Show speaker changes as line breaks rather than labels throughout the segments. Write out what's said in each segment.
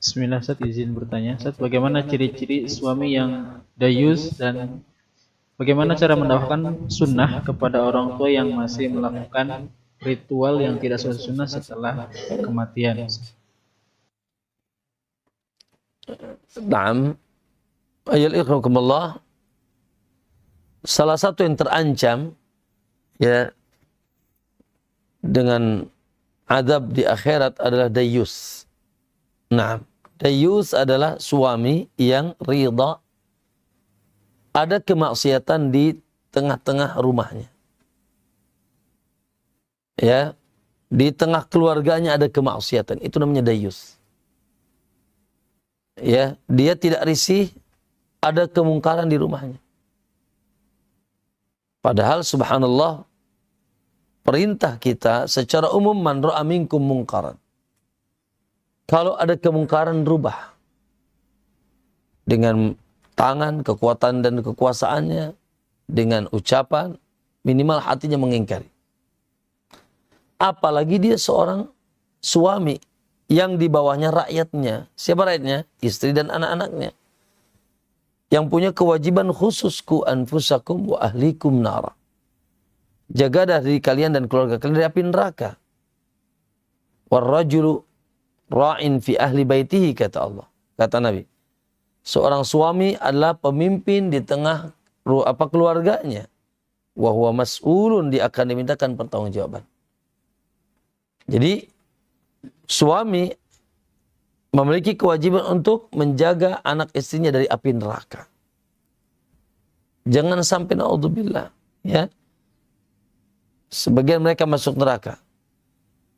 Bismillah, Ustaz, izin bertanya. Ustaz, bagaimana ciri-ciri suami yang dayus dan bagaimana cara mendapatkan sunnah kepada orang tua yang masih melakukan ritual yang tidak sesuai sunnah setelah kematian?
Naam, ayol ikhwakumullah, salah satu yang terancam ya dengan adab di akhirat adalah dayus. Nah, dayus adalah suami yang ridha ada kemaksiatan di tengah-tengah rumahnya. Ya, di tengah keluarganya ada kemaksiatan. Itu namanya dayus. Ya, dia tidak risih ada kemungkaran di rumahnya. Padahal subhanallah perintah kita secara umum man ra'a minkum mungkaran. Kalau ada kemungkaran rubah dengan tangan, kekuatan dan kekuasaannya, dengan ucapan, minimal hatinya mengingkari. Apalagi dia seorang suami yang di bawahnya rakyatnya. Siapa rakyatnya? Istri dan anak-anaknya. Yang punya kewajiban khusus ku anfusakum wa ahlikum nara. Jaga dari kalian dan keluarga kalian dari api neraka. Warrajulu ra'in fi ahli baitihi, kata Allah. Kata Nabi. Seorang suami adalah pemimpin di tengah keluarganya. Wa huwa mas'ulun, dia akan dimintakan pertanggungjawaban. Jadi suami memiliki kewajiban untuk menjaga anak istrinya dari api neraka. Jangan sampai naudzubillah, ya. Sebagian mereka masuk neraka.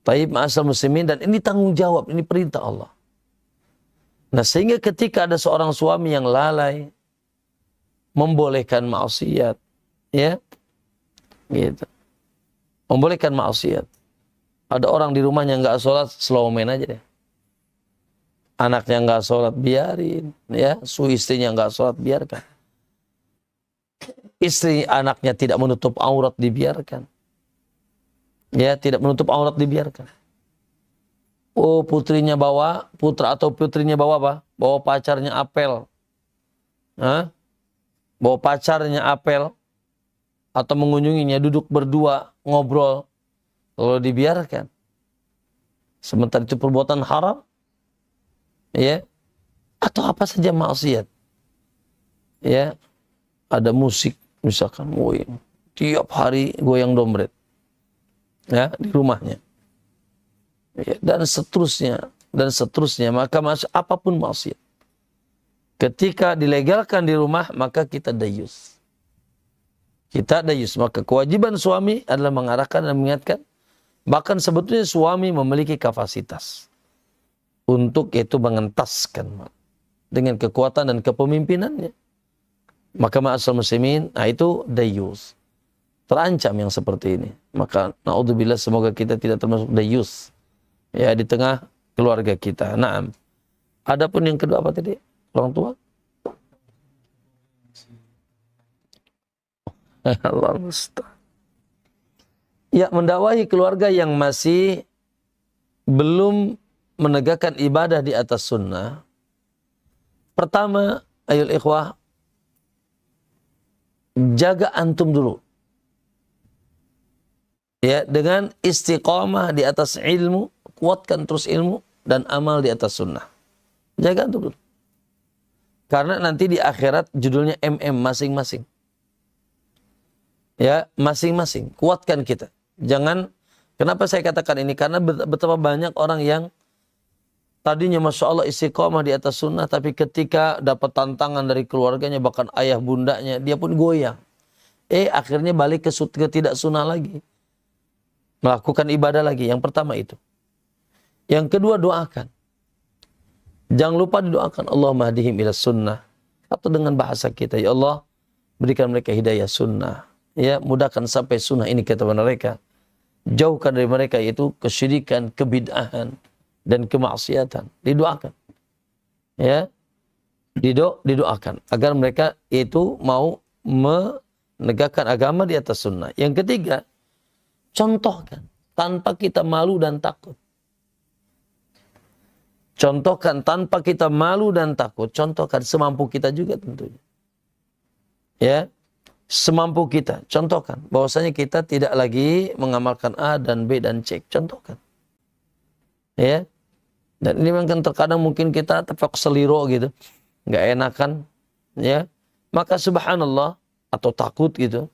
Taib ma'asal muslimin, dan ini tanggung jawab, ini perintah Allah. Nah, sehingga ketika ada seorang suami yang lalai membolehkan maksiat, ya, gitu. Membolehkan maksiat. Ada orang di rumahnya nggak sholat, slow man aja deh. Anaknya nggak sholat, biarin, ya. Istrinya nggak sholat, biarkan. Istri anaknya tidak menutup aurat, dibiarkan. Ya, tidak menutup aurat, dibiarkan. Oh, putra atau putrinya bawa apa? Bawa pacarnya apel. Hah? Bawa pacarnya apel. Atau mengunjunginya, duduk berdua, ngobrol. Lalu dibiarkan. Sementara itu perbuatan haram. Ya. Atau apa saja maksiat. Ya. Ada musik, misalkan. Tiap hari goyang dompet. Ya, di rumahnya. Ya, dan seterusnya, maka apapun maksiat, ketika dilegalkan di rumah, maka kita dayus, maka kewajiban suami adalah mengarahkan dan mengingatkan. Bahkan sebetulnya suami memiliki kapasitas untuk itu mengentaskan dengan kekuatan dan kepemimpinannya. Maka ma'asal muslimin, nah itu dayus, terancam yang seperti ini. Maka naudzubillah, semoga kita tidak termasuk dayus ya di tengah keluarga kita. Naam. Adapun yang kedua apa tadi? Orang tua? Allah musta'an. Ya, mendakwahi keluarga yang masih belum menegakkan ibadah di atas sunnah. Pertama, ayol ikhwah, jaga antum dulu. Ya, dengan istiqamah di atas ilmu, kuatkan terus ilmu dan amal di atas sunnah. Jaga dulu. Karena nanti di akhirat judulnya MM masing-masing. Ya, masing-masing. Kuatkan kita. Jangan, kenapa saya katakan ini? Karena betapa banyak orang yang tadinya Masya Allah istiqamah di atas sunnah, tapi ketika dapat tantangan dari keluarganya, bahkan ayah bundanya, dia pun goyang. Akhirnya balik ke tidak sunnah lagi. Melakukan ibadah lagi. Yang pertama itu. Yang kedua, doakan. Jangan lupa didoakan, Allahumma hadihim ila sunnah. Atau dengan bahasa kita, ya Allah, berikan mereka hidayah sunnah. Ya, mudahkan sampai sunnah ini kepada mereka. Jauhkan dari mereka yaitu kesyirikan, kebid'ahan, dan kemaksiatan. Didoakan. Ya, didoakan. Agar mereka itu mau menegakkan agama di atas sunnah. Yang ketiga, contohkan tanpa kita malu dan takut. Contohkan tanpa kita malu dan takut. Contohkan semampu kita juga tentunya. Ya, semampu kita. Contohkan bahwasanya kita tidak lagi mengamalkan A dan B dan C. Contohkan. Ya. Dan ini memang terkadang mungkin kita terpaksa seliro gitu. Nggak enakan. Ya. Maka subhanallah atau takut gitu.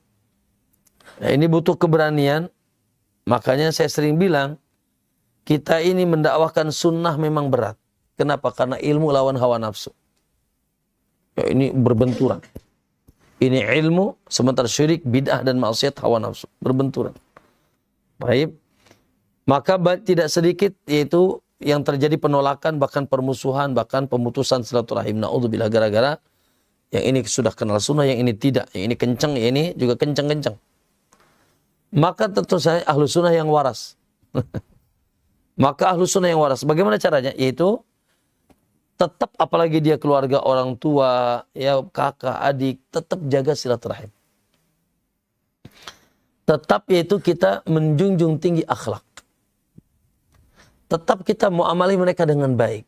Nah, ini butuh keberanian. Makanya saya sering bilang, kita ini mendakwahkan sunnah memang berat. Kenapa? Karena ilmu lawan hawa nafsu. Ya, ini berbenturan. Ini ilmu, sementara syirik, bid'ah, dan maksiat hawa nafsu. Berbenturan. Baik. Maka tidak sedikit yaitu yang terjadi penolakan, bahkan permusuhan, bahkan pemutusan silaturahim. Na'udzubillah, gara-gara yang ini sudah kenal sunnah, yang ini tidak. Yang ini kencang, yang ini juga kencang-kencang. Maka tentu saja ahlu sunnah yang waras. Maka ahlu sunnah yang waras. Bagaimana caranya? Yaitu tetap, apalagi dia keluarga orang tua, ya kakak, adik, tetap jaga silaturahim. Tetap yaitu kita menjunjung tinggi akhlak. Tetap kita muamali mereka dengan baik.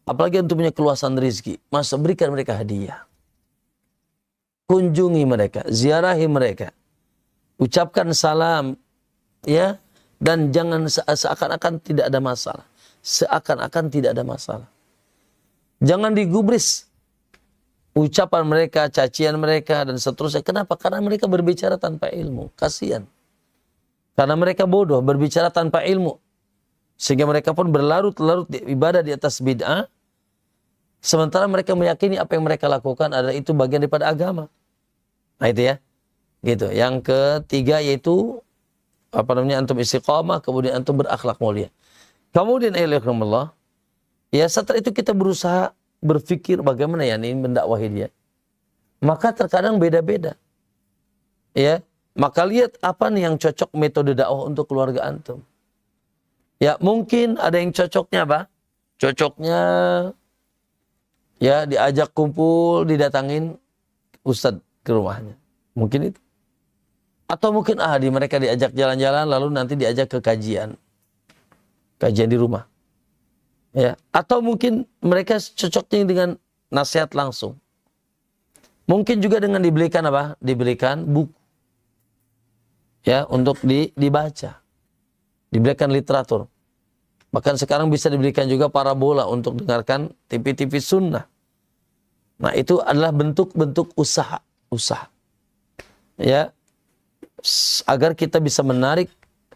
Apalagi untuk punya keluasan rezeki, masa berikan mereka hadiah. Kunjungi mereka, ziarahi mereka. Ucapkan salam, ya. Dan jangan seakan-akan tidak ada masalah. Seakan-akan tidak ada masalah. Jangan digubris ucapan mereka, cacian mereka, dan seterusnya. Kenapa? Karena mereka berbicara tanpa ilmu. Kasihan. Karena mereka bodoh, berbicara tanpa ilmu. Sehingga mereka pun berlarut-larut ibadah di atas bid'ah. Sementara mereka meyakini apa yang mereka lakukan adalah itu bagian daripada agama. Nah itu ya. Gitu. Yang ketiga yaitu antum istiqamah, kemudian antum berakhlak mulia. Kemudian Allah, ya setelah itu kita berusaha berpikir bagaimana ya ini mendakwahi dia. Maka terkadang beda-beda. Ya, maka lihat apa nih yang cocok metode dakwah untuk keluarga antum. Ya, mungkin ada yang cocoknya apa? Cocoknya ya diajak kumpul, didatangin ustadz ke rumahnya. Mungkin itu. Atau mungkin mereka diajak jalan-jalan lalu nanti diajak ke kajian. Kajian di rumah. Ya, atau mungkin mereka cocoknya dengan nasihat langsung. Mungkin juga dengan dibelikan apa? Diberikan buku. Ya, untuk dibaca. Diberikan literatur. Bahkan sekarang bisa diberikan juga parabola untuk dengarkan TV-TV sunnah. Nah, itu adalah bentuk-bentuk usaha. Ya, agar kita bisa menarik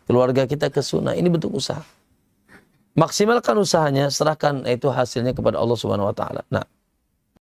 keluarga kita ke sunnah. Ini bentuk usaha. Maksimalkan usahanya, serahkan itu hasilnya kepada Allah Subhanahu wa taala. Nah,